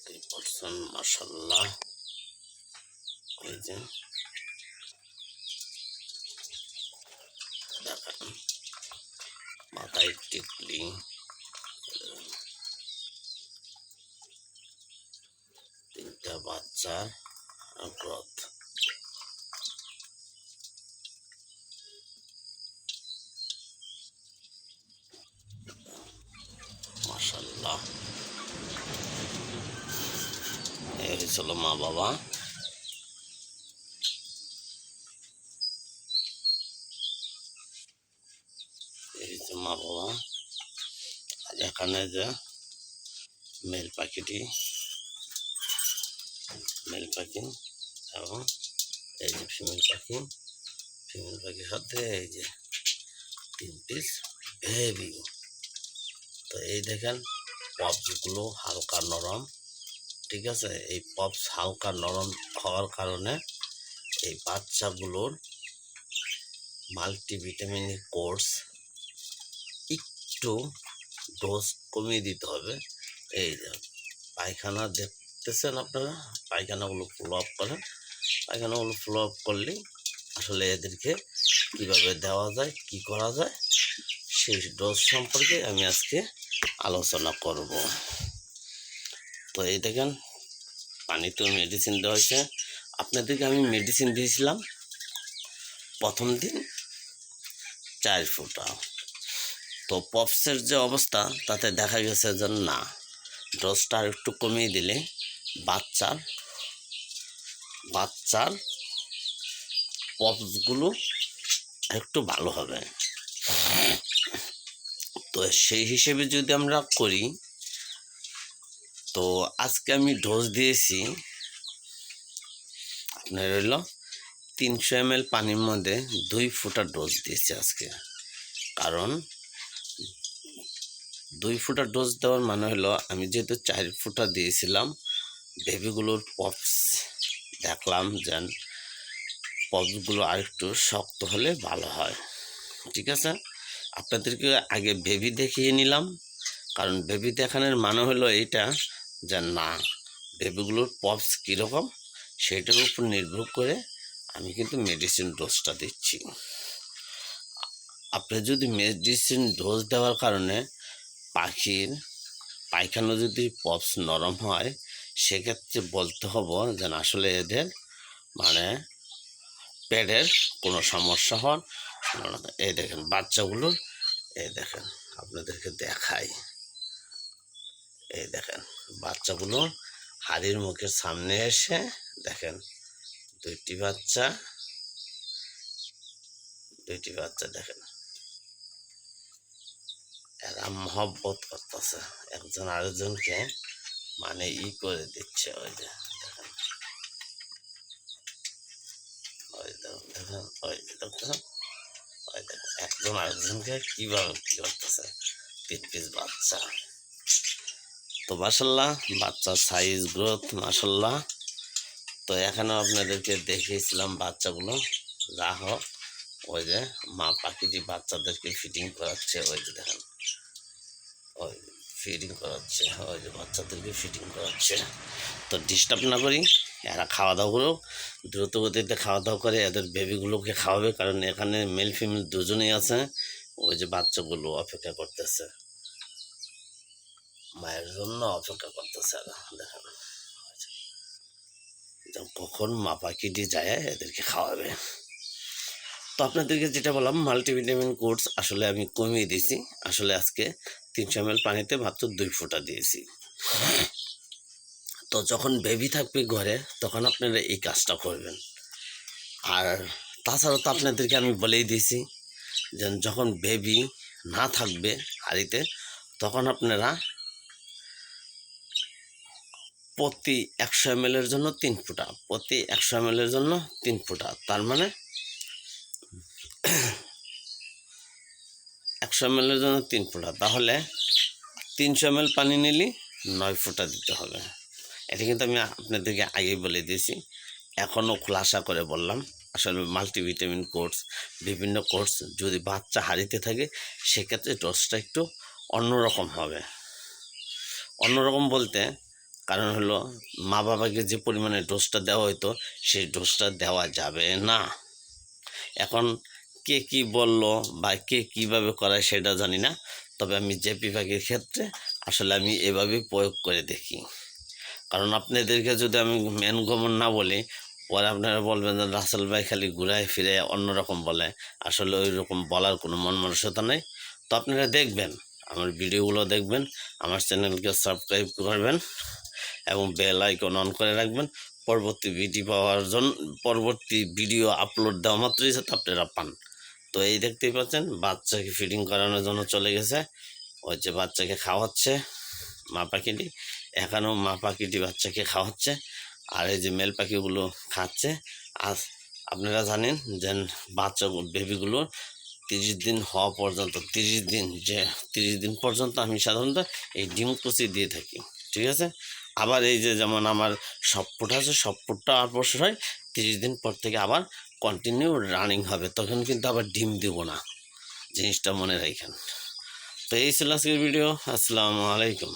দেখতেই মাশাআল্লাহ। এই যে দেখেন মাথায় টিকলি, তিনটা বাচ্চার গ্রোথ। মাশাআল্লাহ, এই হয়েছিল মা বাবা। এই হচ্ছে মা বাবা। আর এখানে যে মেল পাখি এবং এই যে ফিমেল পাখির সাথে এই যে 3 পিস বেবি। তো এই দেখেন পপসগুলো হালকা নরম, ঠিক আছে। এই পপস হালকা নরম হওয়ার কারণে এই বাচ্চাগুলোর মাল্টিভিটামিন কোর্স একটু ডোজ কমিয়ে দিতে হবে। এই যে পায়খানা দেখতেছেন আপনারা, পায়খানাগুলো ফলো আপ করেন। পায়খানাগুলো ফলো আপ করলেই আসলে এদেরকে কিভাবে দেওয়া যায়, কি করা যায়, সেই ডোজ সম্পর্কে আমি আজকে আলোচনা করব। তো এই দেখেন পানিতেও মেডিসিন দেওয়া হয়েছে। আপনাদেরকে আমি মেডিসিন দিয়েছিলাম প্রথম দিন 4 ফোঁটা। তো পপসের যে অবস্থা তাতে দেখা গেছে যে না, ডোজটা আর একটু কমিয়ে দিলে বাচ্চার পপসগুলো একটু ভালো হবে। তো সেই হিসেবে যদি আমরা করি, তো আজকে আমি ডোজ দিয়েছি আপনার হইল 300 ml পানির মধ্যে 2 ফোঁটা ডোজ দিয়েছি আজকে। কারণ 2 ফোঁটা ডোজ দেওয়ার মানে হলো আমি যেহেতু 4 ফোঁটা দিয়েছিলাম, বেবিগুলোর পপস দেখলাম যে পপসগুলো আর একটু শক্ত হলে ভালো হয়, ঠিক আছে। আপনাদেরকে আগে বেবি দেখিয়ে নিলাম, কারণ বেবি দেখানোর মানে হলো এইটা যে না, বেবিগুলোর পপস কীরকম সেটার উপর নির্ভর করে আমি কিন্তু মেডিসিন ডোজটা দিচ্ছি। আপনি যদি মেডিসিন ডোজ দেওয়ার কারণে পাখির পায়খানা যদি পপস নরম হয়, সেক্ষেত্রে বলতে হবে যে আসলে এদের মানে পেটের কোনো সমস্যা হওয়ার। এই দেখেন বাচ্চাগুলোর, এই দেখেন আপনাদেরকে দেখাই, এই দেখেন বাচ্চাগুলো হাড়ির মুখের সামনে এসে দেখেন দুইটি বাচ্চা দেখেন এরা মহব্বত করতেছে একজন আরেকজনকে, মানে করে দিচ্ছে। ওই যে দেখেন, একজন আরেকজনকে কিভাবে কি করতেছে। 3 পিস বাচ্চা। তো মাশাআল্লাহ বাচ্চার সাইজ গ্রোথ মাশাআল্লাহ। তো এখানেও আপনাদেরকে দেখিয়েছিলাম বাচ্চাগুলো। যা হোক, ওই যে মা পাখিটি বাচ্চাদেরকে ফিডিং করাচ্ছে, ওই যে দেখেন ওই ফিডিং করাচ্ছে, ওই যে বাচ্চাদেরকে ফিডিং করাচ্ছে। তো ডিস্টার্ব না করি, এরা খাওয়া দাওয়া করুক, দ্রুত গতিতে খাওয়া দাওয়া করে এদের বেবিগুলোকে খাওয়াবে, কারণ এখানে মেল ফিমেল দুজনেই আছে। ওই যে বাচ্চাগুলো অপেক্ষা করতেছে, মায়ের জন্য অপেক্ষা করতেছে এরা। দেখেন কখন মা পাখিটি যায় এদেরকে খাওয়াবে। তো আপনাদেরকে যেটা বললাম মাল্টিভিটামিন কোর্স আসলে আমি কমিয়ে দিয়েছি। আসলে আজকে 300 ml পানিতে মাত্র 2 ফোঁটা দিয়েছি। তো যখন বেবি থাকবে ঘরে তখন আপনারা এই কাজটা করবেন। আর তাছাড়াও তো আপনাদেরকে আমি বলেই দিয়েছি যে যখন বেবি না থাকবে হাড়িতে, তখন আপনারা প্রতি 100 ml এর জন্য 3 ফোঁটা, প্রতি 100 ml এর জন্য 3 ফোঁটা, তার মানে 100 ml এর জন্য 3 ফোঁটা, তাহলে 300 ml পানি নিলে 9 ফোঁটা দিতে হবে। এটা কিন্তু আমি আপনাদেরকে আগেই বলে দিয়েছি, এখনও খোলাসা করে বললাম। আসলে মাল্টিভিটামিন কোর্স, বিভিন্ন কোর্স যদি বাচ্চা হারিতে থাকে, সেক্ষেত্রে ডোজটা একটু অন্যরকম হবে। অন্যরকম বলতে কারণ হলো মা বাবাকে যে পরিমাণে ডোজটা দেওয়া হতো সেই ডোজটা দেওয়া যাবে না। এখন কে কি বলল বা কে কীভাবে করায় সেটা জানি না, তবে আমি জেপি পাখির ক্ষেত্রে আসলে আমি এভাবেই প্রয়োগ করে দেখি। কারণ আপনাদেরকে যদি আমি মেন গমন না বলি, পরে আপনারা বলবেন যে রাসেল ভাই খালি ঘুরায় ফিরে অন্যরকম বলে। আসলে ওই রকম বলার কোনো মন মানসিকতা নেই। তো আপনারা দেখবেন, আমার ভিডিওগুলো দেখবেন, আমার চ্যানেলকে সাবস্ক্রাইব করবেন এবং বেল আইকন অন করে রাখবেন। পরবর্তী ভিডিও আপলোড দেওয়া মাত্রই যাতে আপনারা পান। তো এই দেখতেই পাচ্ছেন বাচ্চাকে ফিডিং করানোর জন্য চলে গেছে। ওই যে বাচ্চাকে খাওয়াচ্ছে মা পাখিটি, এখানেও মা পাখিটি বাচ্চাকে খাওয়াচ্ছে, আর এই যে মেল পাখিগুলো খাচ্ছে। আর আপনারা জানেন যে বাচ্চা বেবিগুলোর 30 দিন হওয়া পর্যন্ত 30 দিন পর্যন্ত আমি সাধারণত এই ডিম কুচি দিয়ে থাকি, ঠিক আছে। আবার এই যে যেমন আমার সবপুট আছে, সবপুটটা অবশ্য হয় 30 দিন পর থেকে আবার কন্টিনিউ রানিং হবে, তখন কিন্তু আবার ডিম দিব না, জিনিসটা মনে রাখেন। তো এই ছিল আজকের ভিডিও। আসসালামু আলাইকুম।